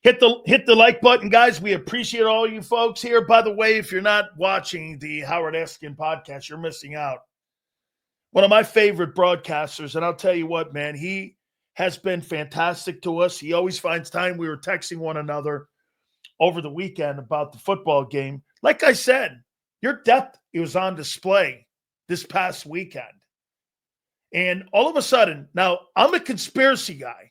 Hit the like button, guys. We appreciate all you folks here. By the way, if you're not watching the Howard Eskin podcast, you're missing out. One of my favorite broadcasters, and I'll tell you what, man, he has been fantastic to us. He always finds time. We were texting one another over the weekend about the football game. Like I said, your depth was on display this past weekend. And all of a sudden, now I'm a conspiracy guy.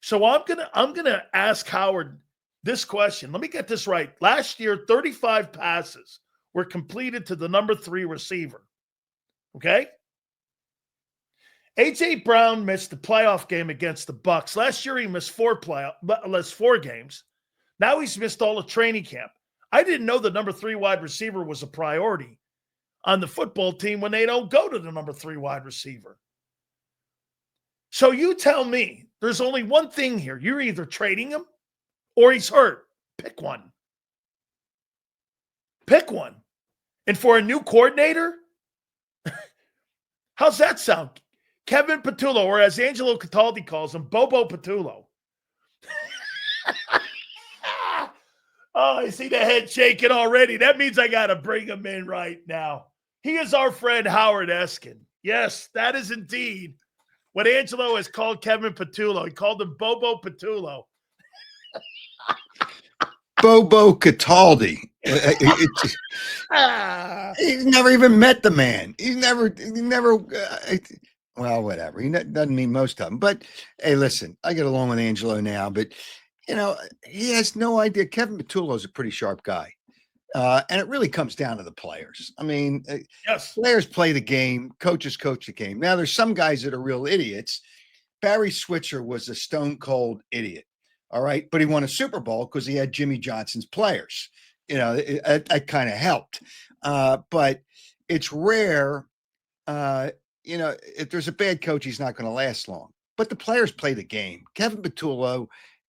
So I'm gonna ask Howard this question. Let me get this right. Last year, 35 passes were completed to the number 3 receiver. Okay? A.J. Brown missed the playoff game against the Bucs. Last year he missed 4 games. Now he's missed all of training camp. I didn't know the number 3 wide receiver was a priority on the football team when they don't go to the number 3 wide receiver. So you tell me, there's only one thing here. You're either trading him or he's hurt. Pick one. Pick one. And for a new coordinator, how's that sound? Kevin Patullo, or as Angelo Cataldi calls him, Bobo Patullo. Oh, I see the head shaking already. That means I got to bring him in right now. He is our friend Howard Eskin. Yes, that is indeed what Angelo has called Kevin Patullo. He called him Bobo Patullo. Bobo Cataldi. He's never even met the man. He's never. Well, whatever. He doesn't mean most of them. But hey, listen, I get along with Angelo now, but he has no idea. Kevin Patullo is a pretty sharp guy. And it really comes down to the players. I mean, yes. Players play the game, coaches coach the game. Now, there's some guys that are real idiots. Barry Switzer was a stone cold idiot, all right? But he won a Super Bowl because he had Jimmy Johnson's players. That kind of helped. But it's rare, if there's a bad coach, he's not going to last long. But the players play the game. Kevin Patullo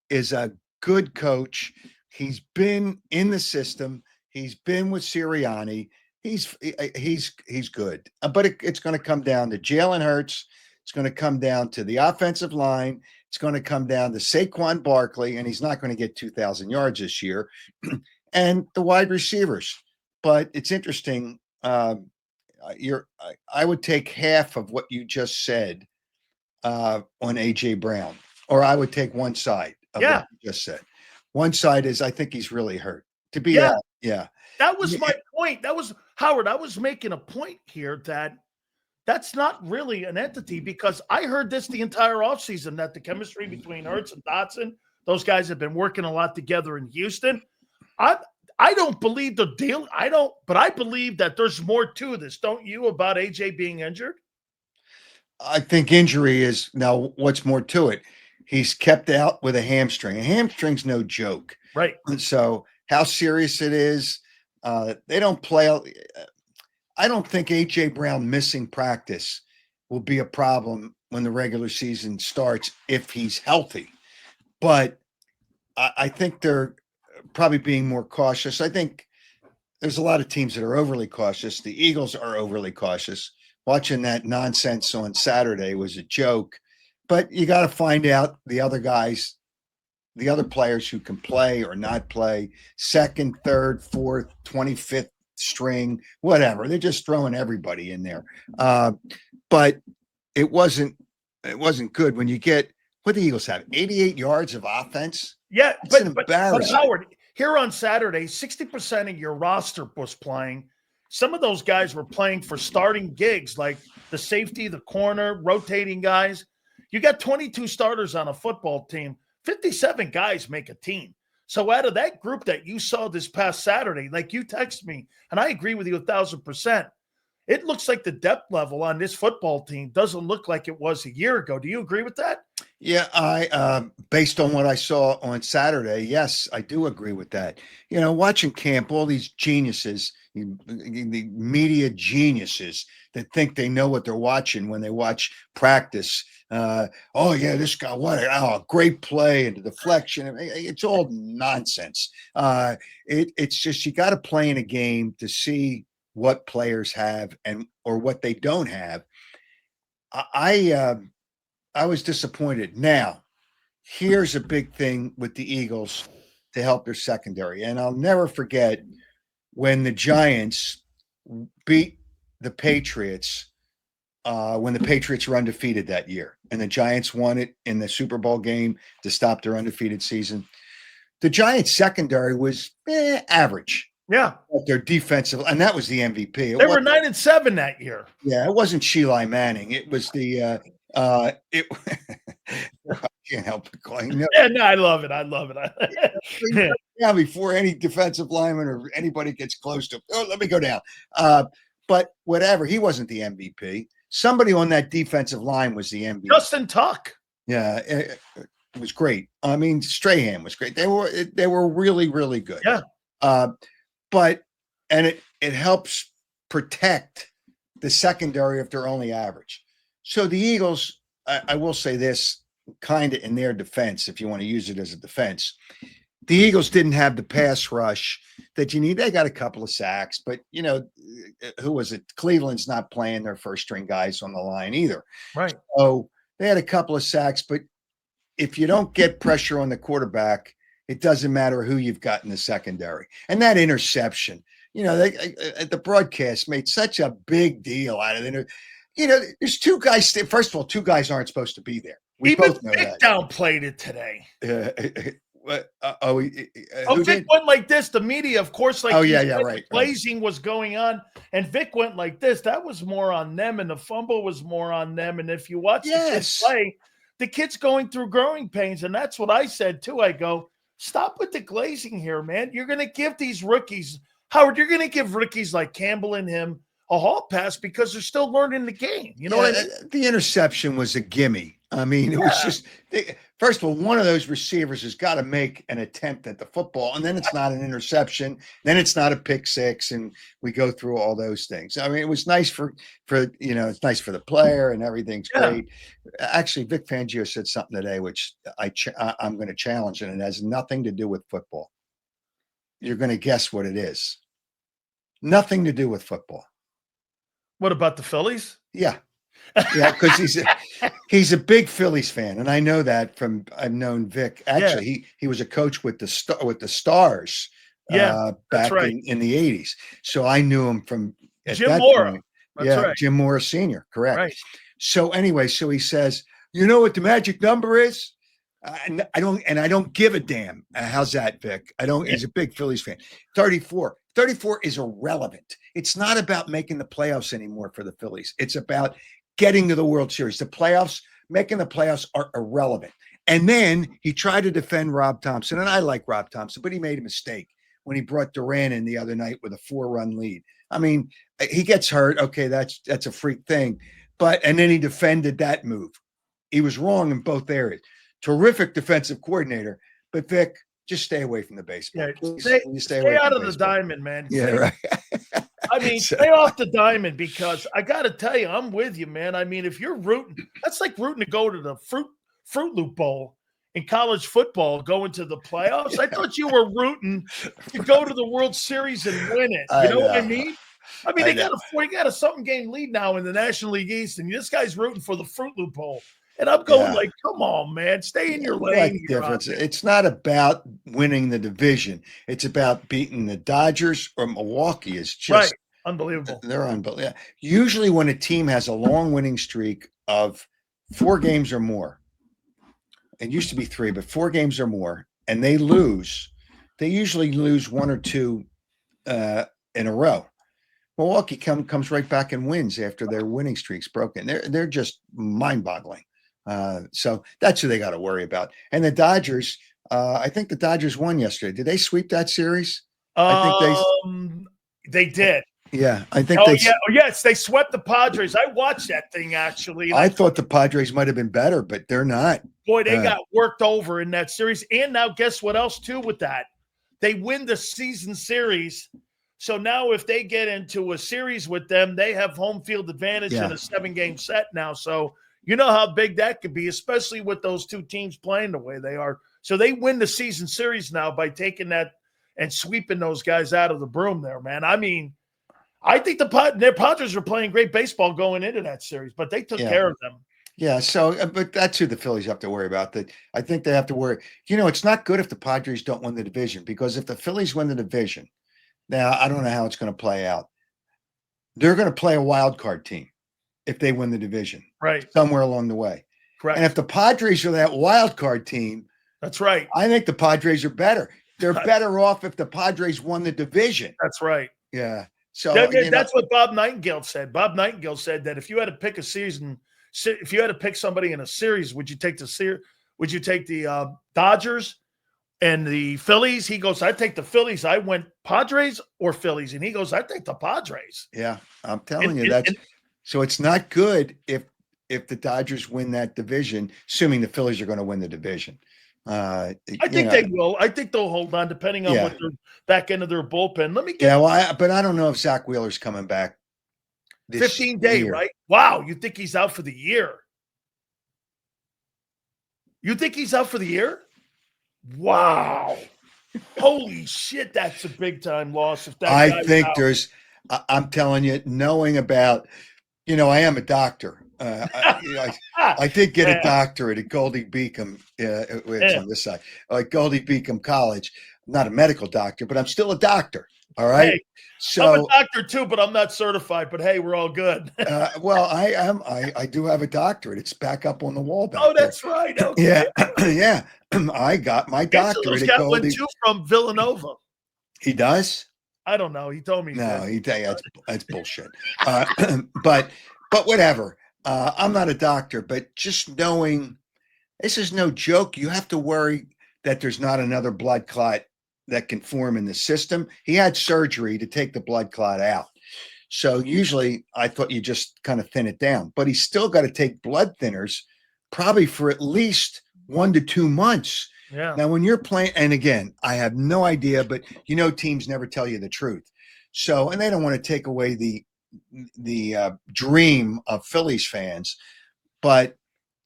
is a good coach. He's been in the system. He's been with Sirianni. He's good. But it's going to come down to Jalen Hurts. It's going to come down to the offensive line. It's going to come down to Saquon Barkley, and he's not going to get 2,000 yards this year, and the wide receivers. But it's interesting. I would take half of what you just said on A.J. Brown, or I would take one side of what you just said. One side is I think he's really hurt. To be honest, yeah. That was my point. That was Howard. I was making a point here that that's not really an entity, because I heard this the entire offseason, that the chemistry between Hurts and Dotson, those guys have been working a lot together in Houston. I don't believe the deal. But I believe that there's more to this, don't you, about AJ being injured? I think injury is now what's more to it. He's kept out with a hamstring. A hamstring's no joke. Right. So how serious it is, they don't play. I don't think A.J. Brown missing practice will be a problem when the regular season starts if he's healthy. But I think they're probably being more cautious. I think there's a lot of teams that are overly cautious. The Eagles are overly cautious. Watching that nonsense on Saturday was a joke. But you got to find out the other guys, the other players who can play or not play, second, third, fourth, 25th string, whatever. They're just throwing everybody in there. But it wasn't good when you get what the Eagles have, 88 yards of offense. Yeah, but Howard, here on Saturday, 60% of your roster was playing. Some of those guys were playing for starting gigs, like the safety, the corner, rotating guys. You got 22 starters on a football team. 57 guys make a team. So out of that group that you saw this past Saturday, like you text me, and I agree with you 1,000%, it looks like the depth level on this football team doesn't look like it was a year ago. Do you agree with that? Yeah, I based on what I saw on Saturday, yes, I do agree with that. Watching camp, all these geniuses, the media geniuses that think they know what they're watching when they watch practice. Oh yeah, this guy, great play and the deflection. It's all nonsense. It's just you got to play in a game to see what players have or what they don't have. I was disappointed. Now, here's a big thing with the Eagles to help their secondary. And I'll never forget when the Giants beat the Patriots when the Patriots were undefeated that year. And the Giants won it in the Super Bowl game to stop their undefeated season. The Giants secondary was average. Yeah. Their defensive, and that was the MVP. They were 9-7 that year. Yeah, it wasn't Sheila Manning. It was the I can't help but calling. No. Yeah, no, I love it. I love it. Yeah, before any defensive lineman or anybody gets close to, let me go down. But whatever, he wasn't the MVP. Somebody on that defensive line was the MVP. Justin Tuck. Yeah, it was great. I mean, Strahan was great. They were really, really good. Yeah. But it helps protect the secondary if they're only average. So the Eagles, I will say this kind of in their defense, if you want to use it as a defense, the Eagles didn't have the pass rush that you need. They got a couple of sacks, but who was it? Cleveland's not playing their first string guys on the line either. Right. So they had a couple of sacks, but if you don't get pressure on the quarterback, it doesn't matter who you've got in the secondary. And that interception, the broadcast made such a big deal out of it. There's two guys. First of all, two guys aren't supposed to be there. We Even both know Vic that. downplayed it today. Vic went like this. The media, of course, right. Blazing was going on, and Vic went like this. That was more on them, and the fumble was more on them. And if you watch the kids play, the kid's going through growing pains, and that's what I said too. I go, stop with the glazing here, man. You're going to give these rookies, Howard, you're going to give rookies like Campbell and him a hall pass because they're still learning the game. You know what I mean? The interception was a gimme. I mean, it was just, first of all, one of those receivers has got to make an attempt at the football, and then it's not an interception. Then it's not a pick six, and we go through all those things. I mean, it was nice for it's nice for the player, and everything's great. Actually, Vic Fangio said something today, which I'm going to challenge, and it has nothing to do with football. You're going to guess what it is. Nothing to do with football. What about the Phillies? Yeah. Yeah, because he's a big Phillies fan, and I know that from I've known Vic. Actually, he was a coach with the Stars. Back in the 80s. So I knew him from Jim Mora. Jim Mora Sr. Correct. Right. So anyway, so he says, you know what the magic number is? And I don't give a damn. How's that, Vic? I don't. He's a big Phillies fan. 34. 34 is irrelevant. It's not about making the playoffs anymore for the Phillies. It's about getting to the World Series. The playoffs, making the playoffs are irrelevant. And then he tried to defend Rob Thompson, and I like Rob Thompson, but he made a mistake when he brought Duran in the other night with a 4-run lead. I mean, he gets hurt. Okay, that's a freak thing. And then he defended that move. He was wrong in both areas. Terrific defensive coordinator, but Vic, just stay away from the baseball. Yeah, stay out of the diamond, man. Yeah, right. I mean, stay off the diamond, because I got to tell you, I'm with you, man. I mean, if you're rooting, that's like rooting to go to the Fruit Loop Bowl in college football, going to the playoffs. I thought you were rooting to go to the World Series and win it. You know what I mean? I mean, they got a something game lead now in the National League East, and this guy's rooting for the Fruit Loop Bowl. And I'm going like, come on, man, stay in your lane. Difference. It's not about winning the division. It's about beating the Dodgers or Milwaukee. Is just unbelievable. They're unbelievable. Usually when a team has a long winning streak of 4 games or more, it used to be 3, but 4 games or more, and they usually lose 1 or 2 in a row. Milwaukee comes right back and wins after their winning streak's broken. They're just mind-boggling. So that's who they got to worry about. And the Dodgers, I think the Dodgers won yesterday. Did they sweep that series? I think they did. Yeah, I think yes, they swept the Padres. I watched that thing, actually. I thought the Padres might have been better, but they're not. Boy, they got worked over in that series. And now guess what else, too, with that? They win the season series. So now if they get into a series with them, they have home field advantage in a 7-game set now. So you know how big that could be, especially with those 2 teams playing the way they are. So they win the season series now by taking that and sweeping those guys out of the broom there, man. I mean, I think their Padres were playing great baseball going into that series, but they took care of them. Yeah, so but that's who the Phillies have to worry about. That I think they have to worry. It's not good if the Padres don't win the division, because if the Phillies win the division, now I don't know how it's going to play out. They're going to play a wild card team if they win the division, Right. somewhere along the way. Correct. And if the Padres are that wild card team, that's right. I think the Padres are better. They're better off if the Padres won the division. That's right. Yeah. So that's what Bob Nightingale said. Bob Nightingale said that if you had to pick a season, if you had to pick somebody in a series, would you take the Dodgers and the Phillies? He goes, I'd take the Phillies. I went Padres or Phillies, and he goes, I take the Padres. Yeah, I'm telling you so it's not good if the Dodgers win that division, assuming the Phillies are going to win the division. I think they will. I think they'll hold on, depending on what their back end of their bullpen. But I don't know if Zach Wheeler's coming back. 15-day, right? Wow, you think he's out for the year? You think he's out for the year? Wow. Holy shit, that's a big time loss. If that I think I'm telling you, knowing about, I am a doctor. I did get a doctorate at Goldie Beacom. It's on this side, Goldie Beacom College. I'm not a medical doctor, but I'm still a doctor. All right. Hey, so I'm a doctor too, but I'm not certified. But hey, we're all good. Well, I am. I do have a doctorate. It's back up on the wall back that's there. right. Okay. Yeah. I got my doctorate at Goldie. One from Villanova. He does? I don't know. He told me. No, that's bullshit. But whatever. I'm not a doctor, but just knowing this is no joke. You have to worry that there's not another blood clot that can form in the system. He had surgery to take the blood clot out. So usually I thought you just kind of thin it down, but he's still got to take blood thinners probably for at least 1 to 2 months. Yeah. Now, when you're playing, and again, I have no idea, but teams never tell you the truth. So, and they don't want to take away the dream of Phillies fans, but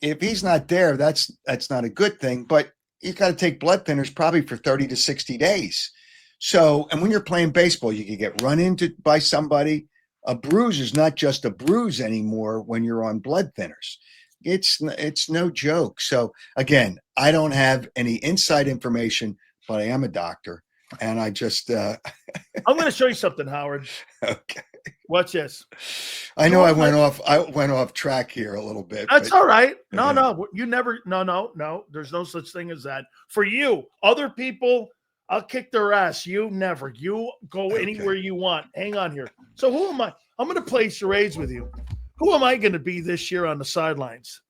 if he's not there, that's not a good thing. But you got to take blood thinners probably for 30 to 60 days. So, and when you're playing baseball, you can get run into by somebody. A bruise is not just a bruise anymore when you're on blood thinners. It's no joke. So again, I don't have any inside information, but I am a doctor, and I just I'm going to show you something, Howard. Okay. Watch this. I know I went off track here a little bit. That's all right. No, you never. No. There's no such thing as that. For you, other people, I'll kick their ass. You never. You go anywhere you want. Hang on here. So who am I? I'm going to play charades with you. Who am I going to be this year on the sidelines?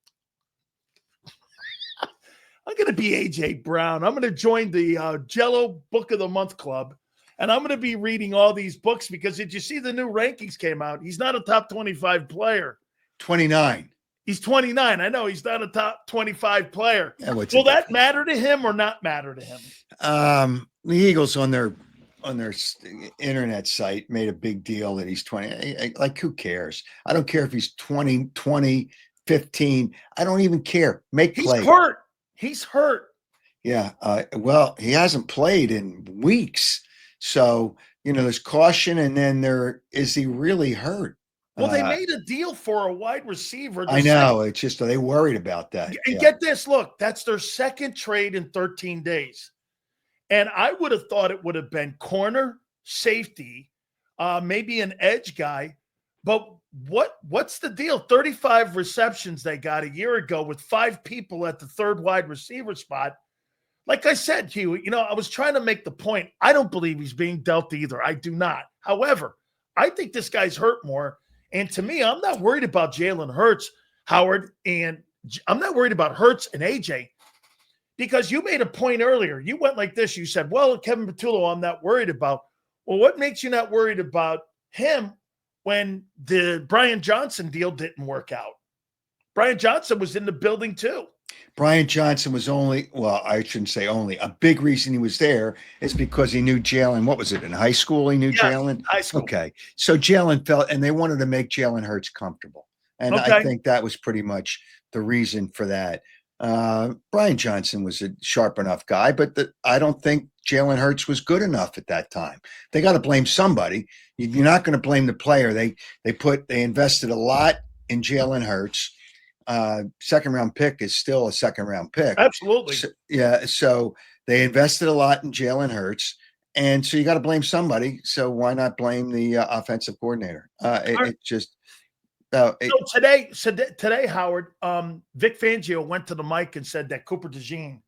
I'm going to be AJ Brown. I'm going to join the Jello Book of the Month Club. And I'm going to be reading all these books because did you see the new rankings came out? He's not a top 25 player. 29. He's 29. I know he's not a top 25 player. Yeah, will that matter to him or not matter to him? The Eagles on their internet site made a big deal that he's 20. Like, who cares? I don't care if he's 20, 15. I don't even care. Play. He's hurt. Yeah. Well, he hasn't played in weeks. So, there's caution, and then is he really hurt? Well, they made a deal for a wide receiver. I know. It's just, are they worried about that? And get this, look, that's their second trade in 13 days. And I would have thought it would have been corner, safety, maybe an edge guy. But what's the deal? 35 receptions they got a year ago with 5 people at the third wide receiver spot. Like I said, Hugh, I was trying to make the point. I don't believe he's being dealt either. I do not. However, I think this guy's hurt more. And to me, I'm not worried about Jalen Hurts, Howard, and I'm not worried about Hurts and AJ because you made a point earlier. You went like this. You said, well, Kevin Patullo, I'm not worried about. Well, what makes you not worried about him when the Brian Johnson deal didn't work out? Brian Johnson was in the building too. Brian Johnson was I shouldn't say only. A big reason he was there is because he knew Jalen. What was it, in high school he knew Jalen? High school. Okay. So Jalen felt, and they wanted to make Jalen Hurts comfortable. And I think that was pretty much the reason for that. Brian Johnson was a sharp enough guy, but I don't think Jalen Hurts was good enough at that time. They got to blame somebody. You're not going to blame the player. They invested a lot in Jalen Hurts. second round pick is still a second round pick. Absolutely. So they invested a lot in Jalen Hurts. And so you got to blame somebody. So why not blame the offensive coordinator? It just so today, Howard, Vic Fangio went to the mic and said that Cooper DeJean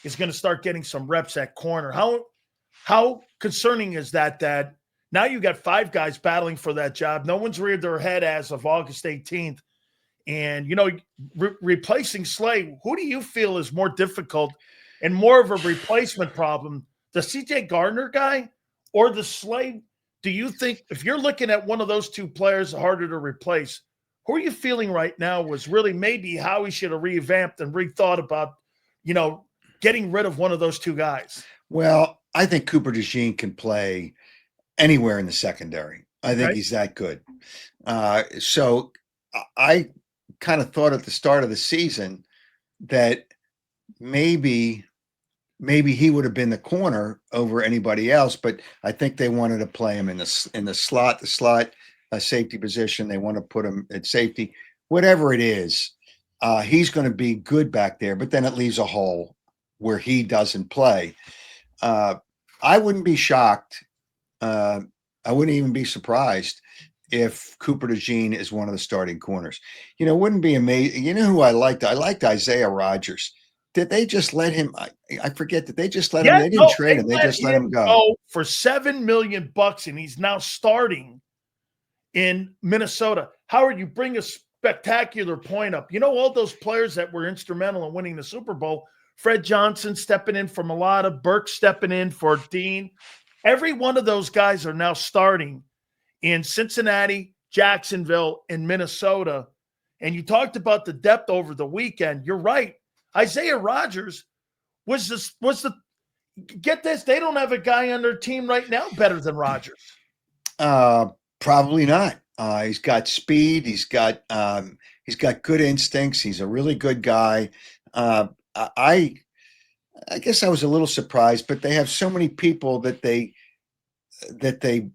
is going to start getting some reps at corner. How concerning is that? That now you got 5 guys battling for that job. No one's reared their head as of August 18th. And, replacing Slay, who do you feel is more difficult and more of a replacement problem? The CJ Gardner guy or the Slay? Do you think if you're looking at one of those 2 players harder to replace, who are you feeling right now was really maybe how he should have revamped and rethought about, getting rid of one of those 2 guys? Well, I think Cooper DeJean can play anywhere in the secondary. I think he's that good. So I kind of thought at the start of the season that maybe he would have been the corner over anybody else, but I think they wanted to play him in the slot safety position. They want to put him at safety, whatever it is. He's going to be good back there, but then it leaves a hole where he doesn't play. I wouldn't be shocked. I wouldn't even be surprised if Cooper DeJean is one of the starting corners. Wouldn't be amazing. You know who I liked? I liked Isaiah Rodgers. Did they just let him? I forget. Did they just let him? They didn't trade him. They just let him go for $7 million, and he's now starting in Minnesota. Howard, you bring a spectacular point up. All those players that were instrumental in winning the Super Bowl. Fred Johnson stepping in for Mulata, Burke stepping in for Dean. Every one of those guys are now starting in Cincinnati, Jacksonville, and Minnesota. And you talked about the depth over the weekend. You're right. Isaiah Rodgers was the get this, they don't have a guy on their team right now better than Rodgers. Probably not. He's got speed. He's got good instincts. He's a really good guy. I guess I was a little surprised, but they have so many people that they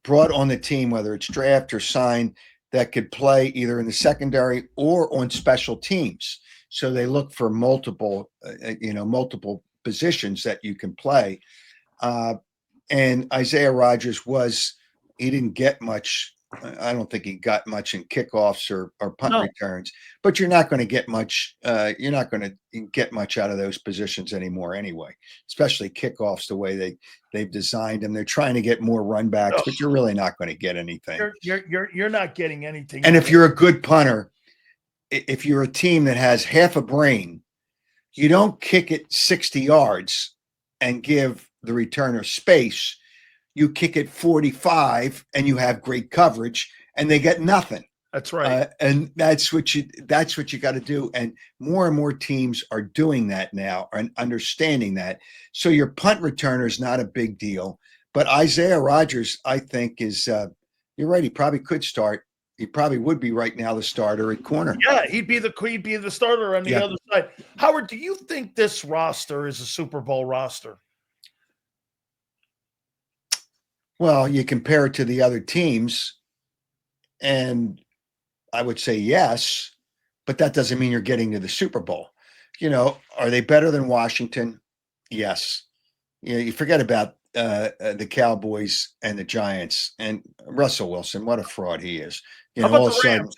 brought on the team, whether it's draft or signed, that could play either in the secondary or on special teams. So they look for multiple positions that you can play. And Isaiah Rodgers he didn't get much. I don't think he got much in kickoffs or punt returns, but you're not going to get much. You're not going to get much out of those positions anymore anyway, especially kickoffs, the way they've designed them. They're trying to get more run backs, but you're really not going to get anything. You're not getting anything. And if you're a good punter, if you're a team that has half a brain, you don't kick it 60 yards and give the returner space. You kick it 45 and you have great coverage and they get nothing. That's right. And that's what you got to do. And more teams are doing that now and understanding that. So your punt returner is not a big deal, but Isaiah Rodgers, I think you're right. He probably could start. He probably would be right now the starter at corner. Yeah, he'd be the starter on the other side. Howard, do you think this roster is a Super Bowl roster? Well, you compare it to the other teams, and I would say yes, but that doesn't mean you're getting to the Super Bowl. Are they better than Washington? Yes. You forget about the Cowboys and the Giants and Russell Wilson. What a fraud he is. How about the Rams?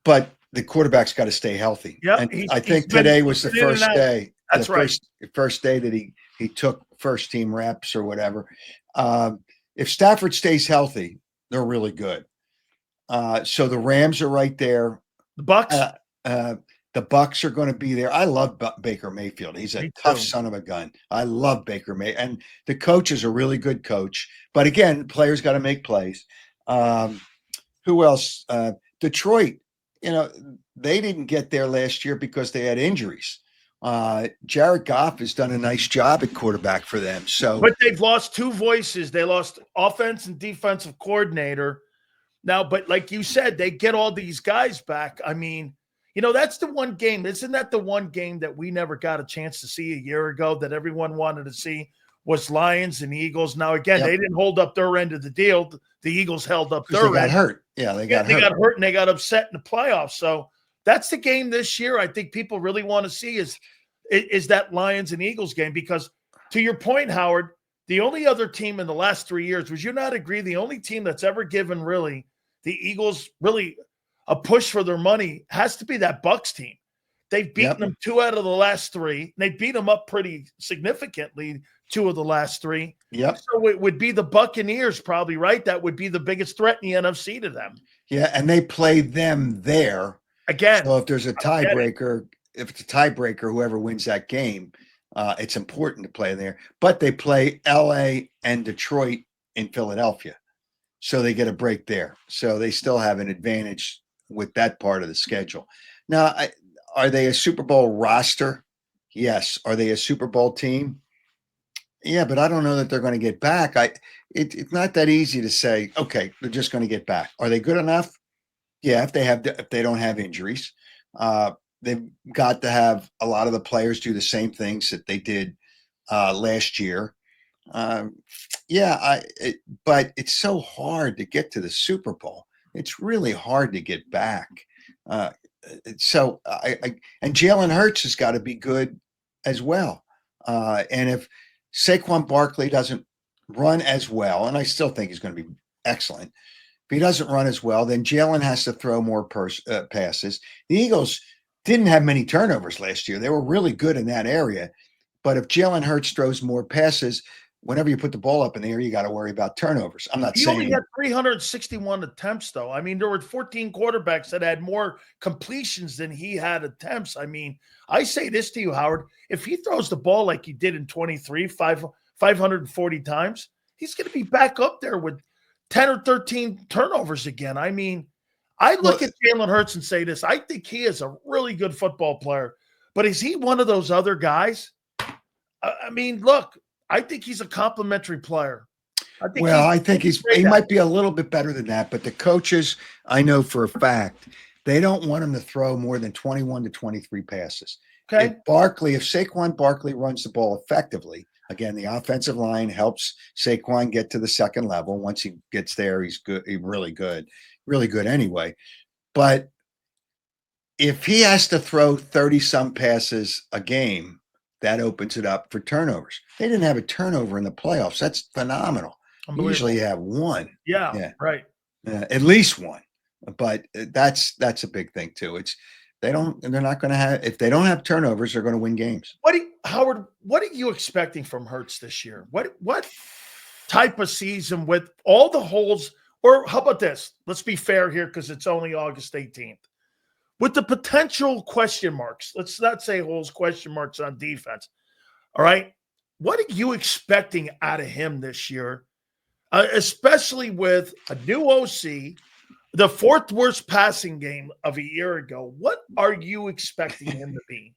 But the quarterback's got to stay healthy. Yeah, and I think today was the first day. That's right. First day that he took first team reps or whatever. If Stafford stays healthy, they're really good. So the Rams are right there. The Bucks. The Bucks are going to be there. I love Baker Mayfield. He's a tough son of a gun. I love Baker Mayfield. And the coach is a really good coach. But again, players got to make plays. Who else? Detroit, they didn't get there last year because they had injuries. Jared Goff has done a nice job at quarterback for them. But they've lost 2 voices. They lost offense and defensive coordinator. Now, but like you said, they get all these guys back. I mean, that's the one game. Isn't that the one game that we never got a chance to see a year ago that everyone wanted to see was Lions and Eagles. Now, again, they didn't hold up their end of the deal. The Eagles held up their end. They got hurt. Yeah, they got hurt and they got upset in the playoffs. So that's the game this year I think people really want to see is that Lions and Eagles game. Because to your point, Howard, the only other team in the last 3 years, would you not agree, the only team that's ever given really the Eagles really a push for their money has to be that Bucs team. They've beaten them 2 out of the last 3. They beat them up pretty significantly 2 of the last 3. So it would be the Buccaneers probably, right? That would be the biggest threat in the NFC to them. Yeah, and they play them there. Again. So if there's a tiebreaker, if it's a tiebreaker, whoever wins that game, it's important to play there. But they play LA and Detroit in Philadelphia. So they get a break there. So they still have an advantage with that part of the schedule. Now, are they a Super Bowl roster? Yes. Are they a Super Bowl team? Yeah, but I don't know that they're going to get back. It's not that easy to say, okay, they're just going to get back. Are they good enough? Yeah, if they don't have injuries. They've got to have a lot of the players do the same things that they did last year. But it's so hard to get to the Super Bowl. It's really hard to get back. And Jalen Hurts has got to be good as well. And if Saquon Barkley doesn't run as well, and I still think he's going to be excellent, if he doesn't run as well, then Jalen has to throw more passes. The Eagles didn't have many turnovers last year. They were really good in that area. But if Jalen Hurts throws more passes, whenever you put the ball up in the air, you got to worry about turnovers. I'm not saying he only had 361 attempts, though. I mean, there were 14 quarterbacks that had more completions than he had attempts. I mean, I say this to you, Howard. If he throws the ball like he did in 540 times, he's going to be back up there with 10 or 13 turnovers again. I mean, I look at Jalen Hurts and say this. I think he is a really good football player. But is he one of those other guys? I mean, look, I think he's a complimentary player. I think he might be a little bit better than that. But the coaches, I know for a fact, they don't want him to throw more than 21 to 23 passes. Okay. If Saquon Barkley runs the ball effectively, again, the offensive line helps Saquon get to the second level. Once he gets there, he's good. He's really good anyway. But if he has to throw 30-some passes a game, that opens it up for turnovers. They didn't have a turnover in the playoffs. That's phenomenal. You usually have one. Yeah. Right. At least one. But that's a big thing too. They're not going to have, if they don't have turnovers, they're going to win games. Howard, what are you expecting from Hurts this year? What type of season with all the holes? Or how about this? Let's be fair here because it's only August 18th. With the potential question marks, let's not say holes, question marks on defense. All right. What are you expecting out of him this year? Especially with a new OC, the 4th worst passing game of a year ago. What are you expecting him to be?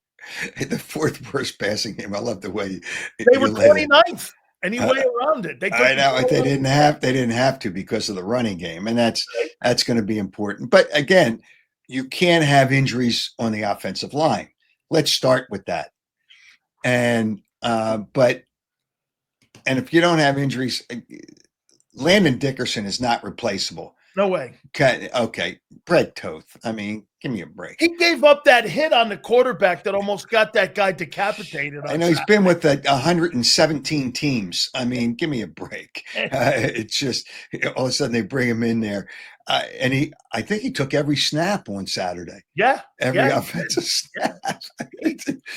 The 4th worst passing game. I love the way they were 29th. Any way around it. I know they didn't have to because of the running game. And that's going to be important. But again, you can't have injuries on the offensive line. Let's start with that. And if you don't have injuries, Landon Dickerson is not replaceable. No way. Okay. Brett Toth. I mean, give me a break. He gave up that hit on the quarterback that almost got that guy decapitated. I know he's been with 117 teams. I mean, give me a break. It's just all of a sudden they bring him in there. I think he took every snap on Saturday. Yeah. Every offensive snap.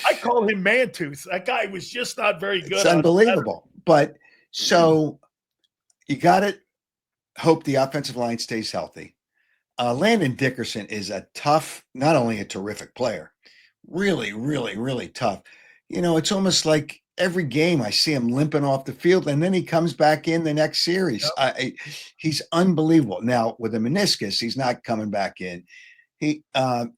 I call him Man-Tooth. That guy was just not very good. It's unbelievable. But so you got to hope the offensive line stays healthy. Landon Dickerson is not only a terrific player, really, really, really tough. You know, it's almost like every game I see him limping off the field, and then he comes back in the next series. Yep. He's unbelievable. Now, with a meniscus, he's not coming back in. It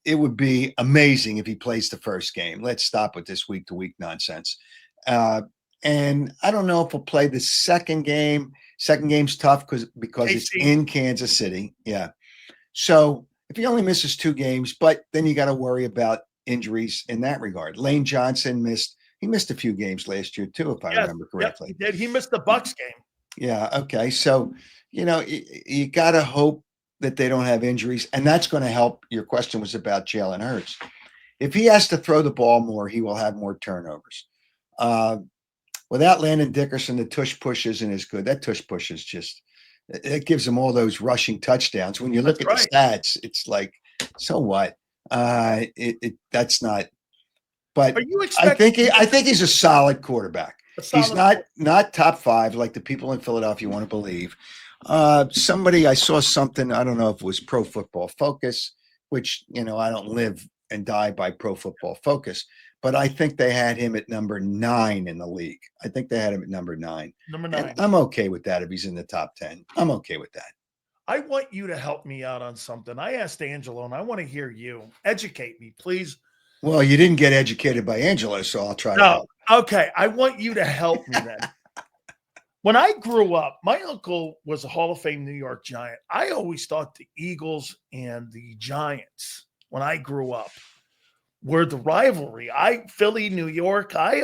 would be amazing if he plays the first game. Let's stop with this week-to-week nonsense. And I don't know if he'll play the second game. Second game's tough because it's in Kansas City. Yeah. So if he only misses 2 games, but then you got to worry about injuries in that regard. Lane Johnson missed He missed a few games last year too, if I Yes, remember yep, correctly. he did. He missed the Bucks game. Yeah. Okay. So, you got to hope that they don't have injuries, and that's going to help. Your question was about Jalen Hurts. If he has to throw the ball more, he will have more turnovers. Without Landon Dickerson, the tush push isn't as good. That tush push is just, it gives him all those rushing touchdowns. When you look at the stats, it's like, so what? That's not. But Are you I think expecting he's a solid quarterback. He's solid not top 5 like the people in Philadelphia want to believe. I saw something, I don't know if it was Pro Football Focus, which, I don't live and die by Pro Football Focus, but I think they had him at number 9 in the league. I think they had him at number 9. Number 9. And I'm okay with that if he's in the top 10. I'm okay with that. I want you to help me out on something. I asked Angelo, and I want to hear you. Educate me, please. Well, you didn't get educated by Angelo, so I'll try to help. Okay, I want you to help me then. When I grew up, my uncle was a Hall of Fame New York Giant. I always thought the Eagles and the Giants, when I grew up, were the rivalry. Philly, New York, I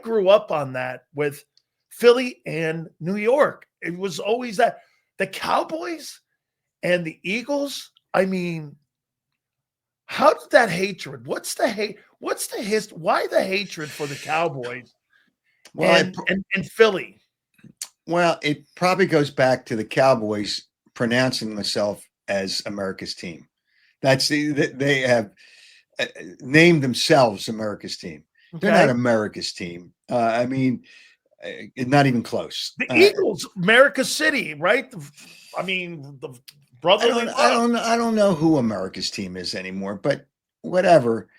grew up on that with Philly and New York. It was always that. The Cowboys and the Eagles, I mean, how did that hatred? What's the hate? What's the history? Why the hatred for the Cowboys and Philly? Well, it probably goes back to the Cowboys pronouncing themselves as America's team. They have named themselves America's team. Okay. They're not America's team. I mean, not even close. The Eagles, America's city, right? I mean, the brotherly. I don't know who America's team is anymore, but whatever.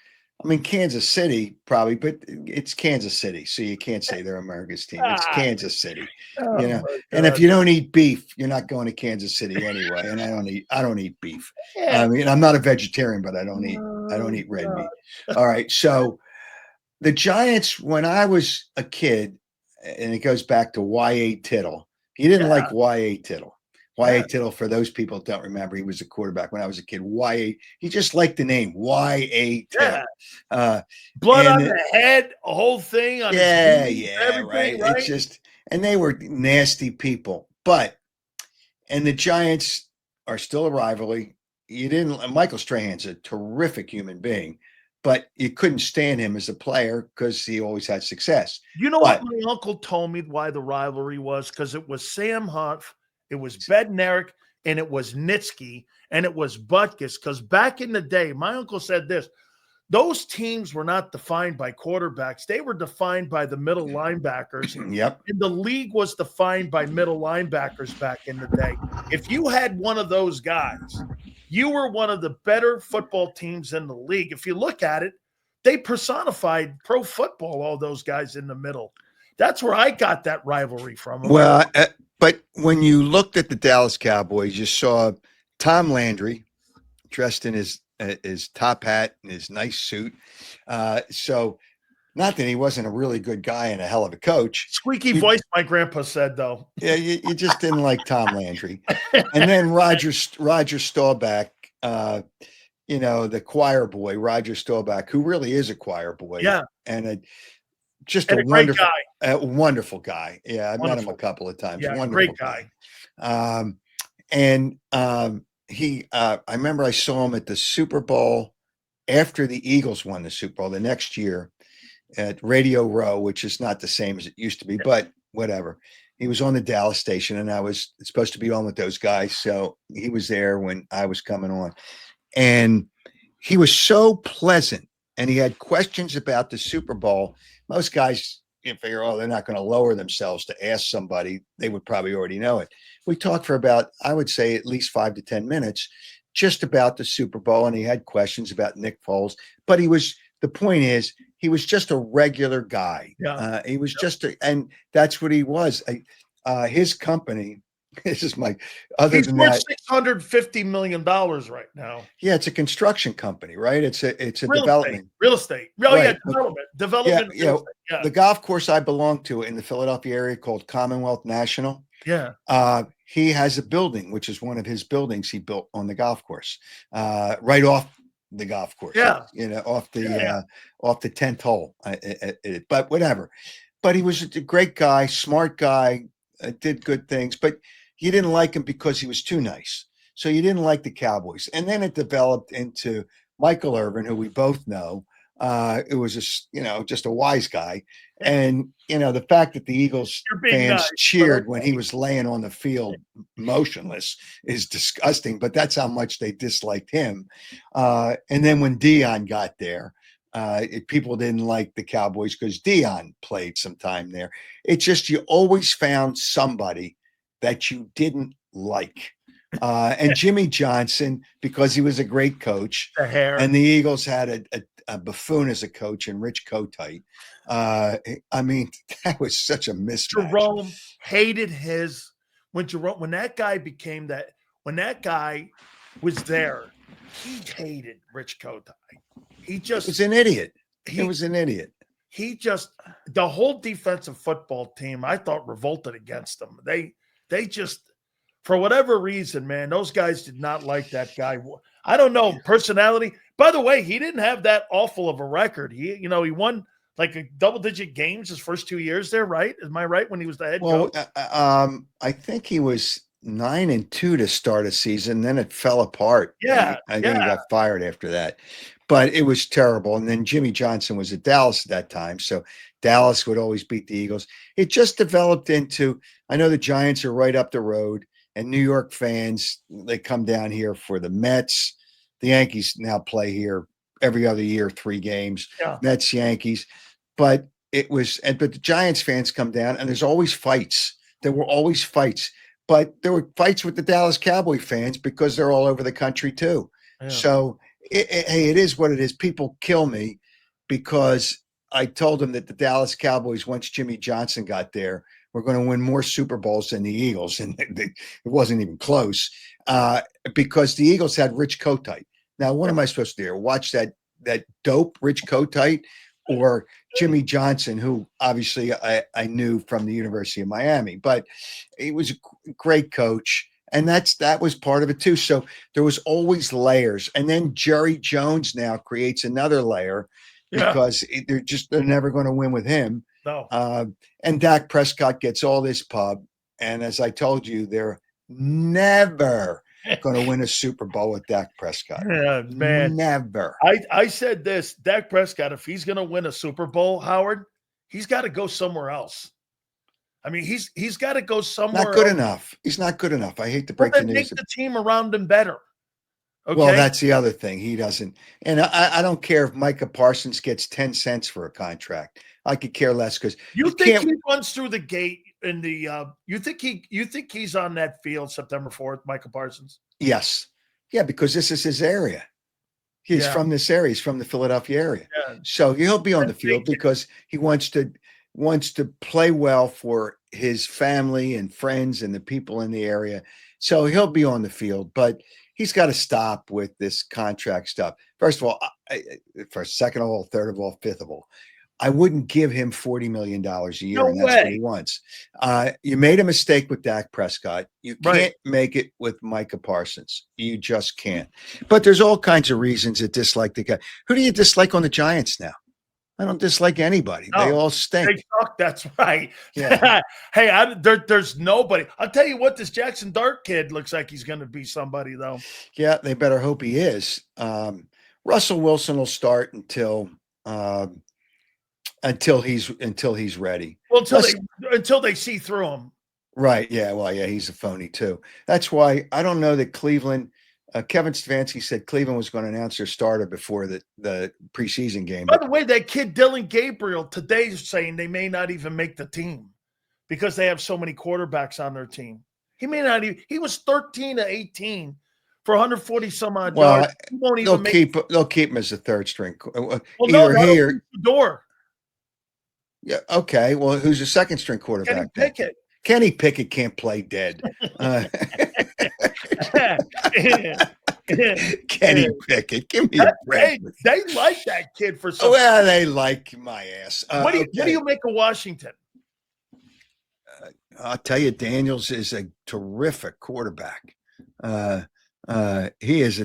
I mean, Kansas City probably, but it's Kansas City, so you can't say they're America's team. It's Kansas City, And if you don't eat beef, you're not going to Kansas City anyway. And I don't eat beef. Yeah. I mean, I'm not a vegetarian, but I don't eat red meat. All right, so the Giants, when I was a kid, and it goes back to Y.A. Tittle. He didn't like Y.A. Tittle. Y.A. Tittle, for those people that don't remember, he was a quarterback when I was a kid. Y.A. He just liked the name Y.A. Tittle. Yeah. Blood on the head, a whole thing. On his right. It's just, and they were nasty people. And the Giants are still a rivalry. Michael Strahan's a terrific human being, but you couldn't stand him as a player because he always had success. You know what my uncle told me why the rivalry was? Because it was Sam Huff, it was Bednarik, and it was Nitsky, and it was Butkus. Because back in the day, my uncle said this, those teams were not defined by quarterbacks. They were defined by the middle linebackers. Yep. And the league was defined by middle linebackers back in the day. If you had one of those guys, you were one of the better football teams in the league. If you look at it, they personified pro football, all those guys in the middle. That's where I got that rivalry from. Well, but when you looked at the Dallas Cowboys, you saw Tom Landry dressed in his top hat and his nice suit. So not that he wasn't a really good guy and a hell of a coach. Squeaky voice, my grandpa said, though. Yeah, you just didn't like Tom Landry. And then Roger Staubach, the choir boy, Roger Staubach, who really is a choir boy. Yeah. And a wonderful guy. Yeah, I met him a couple of times. Yeah, great guy. I remember I saw him at the Super Bowl after the Eagles won the Super Bowl the next year at Radio Row, which is not the same as it used to be, but whatever. He was on the Dallas station, and I was supposed to be on with those guys. So he was there when I was coming on. And he was so pleasant, and he had questions about the Super Bowl. Most guys, you figure, they're not going to lower themselves to ask somebody. They would probably already know it. We talked for about, I would say, at least 5 to 10 minutes just about the Super Bowl, and he had questions about Nick Foles. But the point is, he was just a regular guy. Yeah. He was and that's what he was. His company, this is my, he's worth $650 million right now. Yeah, it's a construction company, right? It's a development. Real estate. Oh, right. Yeah, development. Yeah. The golf course I belong to in the Philadelphia area called Commonwealth National. Yeah. He has a building, which is one of his buildings he built on the golf course, right off the golf course. Yeah. Off the 10th hole. But whatever. But he was a great guy, smart guy, did good things. But you didn't like him because he was too nice. So you didn't like the Cowboys. And then it developed into Michael Irvin, who we both know. It was just a wise guy. And, the fact that the Eagles fans cheered when he was laying on the field motionless is disgusting, but that's how much they disliked him. And then when Dion got there, people didn't like the Cowboys because Dion played some time there. It's just you always found somebody that you didn't like. And Jimmy Johnson, because he was a great coach, and the Eagles had a buffoon as a coach and Rich Kotite. That was such a mismatch. Jerome hated when that guy was there, he hated Rich Kotite. He was an idiot. The whole defensive football team, I thought, revolted against him. They just, for whatever reason, man, those guys did not like that guy. I don't know, personality. By the way, he didn't have that awful of a record. He won like a double-digit games his first 2 years there, right? Am I right when he was the head coach? I think he was 9-2 to start a season. Then it fell apart. Yeah, I think he got fired after that. But it was terrible. And then Jimmy Johnson was at Dallas at that time. So Dallas would always beat the Eagles. It just developed into, I know the Giants are right up the road, and New York fans, they come down here for the Mets. The Yankees now play here every other year, 3 games. Yeah. Mets, Yankees. But the Giants fans come down, and there's always fights. There were always fights. But there were fights with the Dallas Cowboy fans because they're all over the country too. Yeah. So, it is what it is. People kill me because I told them that the Dallas Cowboys, once Jimmy Johnson got there, were going to win more Super Bowls than the Eagles. And it wasn't even close because the Eagles had Rich Kotite. Now, what am I supposed to do? Watch that dope Rich Kotite or Jimmy Johnson, who obviously I knew from the University of Miami, but he was a great coach. And that was part of it too. So there was always layers. And then Jerry Jones now creates another layer because they're never going to win with him. No. And Dak Prescott gets all this pub. And as I told you, they're never going to win a Super Bowl with Dak Prescott. Yeah, man. Never. I said this, Dak Prescott, if he's going to win a Super Bowl, Howard, he's got to go somewhere else. I mean, he's got to go somewhere. Not good enough. He's not good enough. I hate to break the news. Make the team around him better. Okay? Well, that's the other thing. He doesn't. And I don't care if Micah Parsons gets 10 cents for a contract. I could care less because you think he runs through the gate in the you think he's on that field September 4th, Micah Parsons? Yes. Yeah, because this is his area. He's from this area. He's from the Philadelphia area. Yeah. So he'll be on the field because he wants to play well for his family and friends and the people in the area. So he'll be on the field, but he's got to stop with this contract stuff. First of all, first, second of all, third of all, fifth of all, I wouldn't give him $40 million a year. No, and that's what he wants. You made a mistake with Dak Prescott. You can't make it with Micah Parsons. You just can't. But there's all kinds of reasons to dislike the guy. Who do you dislike on the Giants now? I don't dislike anybody. No, they all stink. They suck. That's right. Yeah. Hey, there's nobody. I'll tell you what, this Jackson Dart kid looks like he's going to be somebody, though. Yeah, they better hope he is. Russell Wilson will start until he's ready. Well, until they see through him. Right. Yeah. Well, yeah, he's a phony too. That's why I don't know that Cleveland. Kevin Stefanski said Cleveland was going to announce their starter before the preseason game. By the way, that kid Dylan Gabriel today is saying they may not even make the team because they have so many quarterbacks on their team. He may not even. He was 13 to 18 for 140 some odd yards. He won't even they'll keep him as a third string. Door. Yeah. Okay. Well, who's the second string quarterback? Kenny Pickett can't play dead. Kenny Pickett, give me a break. They like that kid for some. Well, they like my ass. What do you make of Washington? I'll tell you, Daniels is a terrific quarterback. He is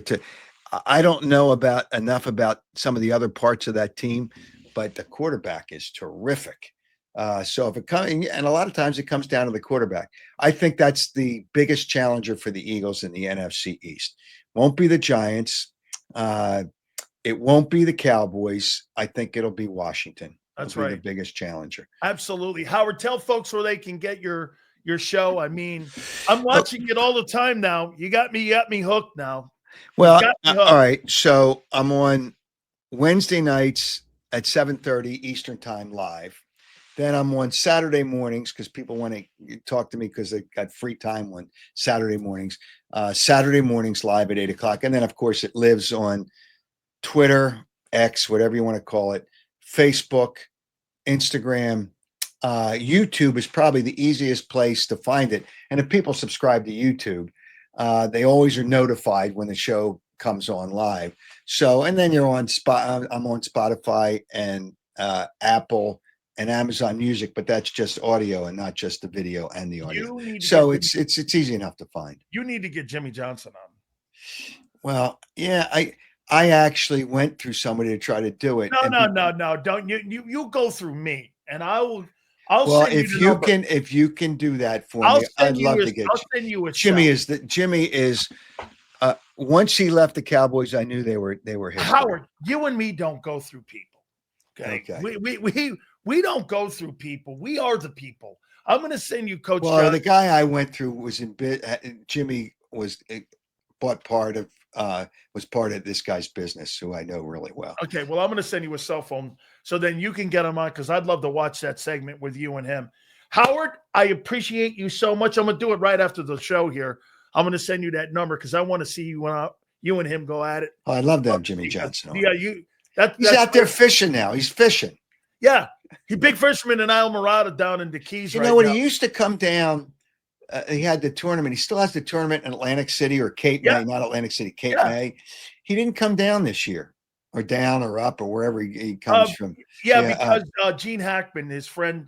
I don't know enough about some of the other parts of that team, but the quarterback is terrific. So if it comes, and a lot of times it comes down to the quarterback. I think that's the biggest challenger for the Eagles in the NFC East. Won't be the Giants. It won't be the Cowboys. I think it'll be Washington. That's It'll be right. the biggest challenger. Absolutely. Howard, tell folks where they can get your show. I mean, I'm watching it all the time now. You got me hooked now. Well, all right. So I'm on Wednesday nights at 7:30 Eastern time live. Then I'm on Saturday mornings because people want to talk to me because they got free time on Saturday mornings. Saturday mornings live at 8 o'clock. And then, of course, it lives on Twitter, X, whatever you want to call it, Facebook, Instagram. YouTube is probably the easiest place to find it. And if people subscribe to YouTube, they always are notified when the show comes on live. So, and then you're on I'm on Spotify and Apple and Amazon Music, but that's just audio and not just the video and the audio. So it's easy enough to find. You need to get Jimmy Johnson on. Well, yeah, I actually went through somebody to try to do it. No, don't you go through me and I'll well, send if you can do that for me, I'd love to get I'll send you a Jimmy is once he left the Cowboys, I knew they were his. Howard, you and me don't go through people. Okay. We don't go through people. We are the people. I'm going to send you Coach Johnson. The guy I went through was Jimmy was part of this guy's business, who I know really well. Okay, well, I'm going to send you a cell phone so then you can get him on because I'd love to watch that segment with you and him. Howard, I appreciate you so much. I'm going to do it right after the show here. I'm going to send you that number because I want to see you and him go at it. Oh, I'd love to have Jimmy Johnson on. Yeah, he's out there fishing now. He's fishing. Yeah, he's big fisherman in Isle Morada down in the Keys. You know when he used to come down, he had the tournament. He still has the tournament in Atlantic City or Cape May, not Atlantic City, Cape May. He didn't come down this year, or down or up or wherever he comes from. Because Gene Hackman, his friend,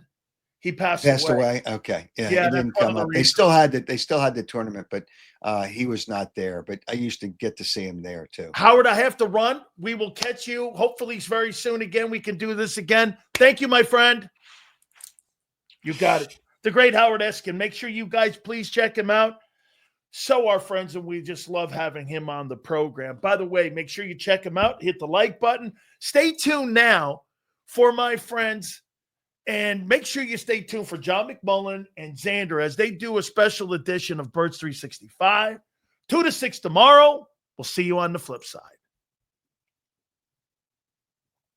he passed away. Okay, he didn't come up. They still had the tournament, but he was not there. But I used to get to see him there too. Howard, I have to run. We will catch you hopefully very soon again. We can do this again. Thank you, my friend. You got it. The great Howard Eskin. Make sure you guys please check him out. So our friends, and we just love having him on the program. By the way, make sure you check him out. Hit the like button. Stay tuned now for my friends. And make sure you stay tuned for John McMullen and Xander as they do a special edition of Birds 365. 2 to 6 tomorrow. We'll see you on the flip side.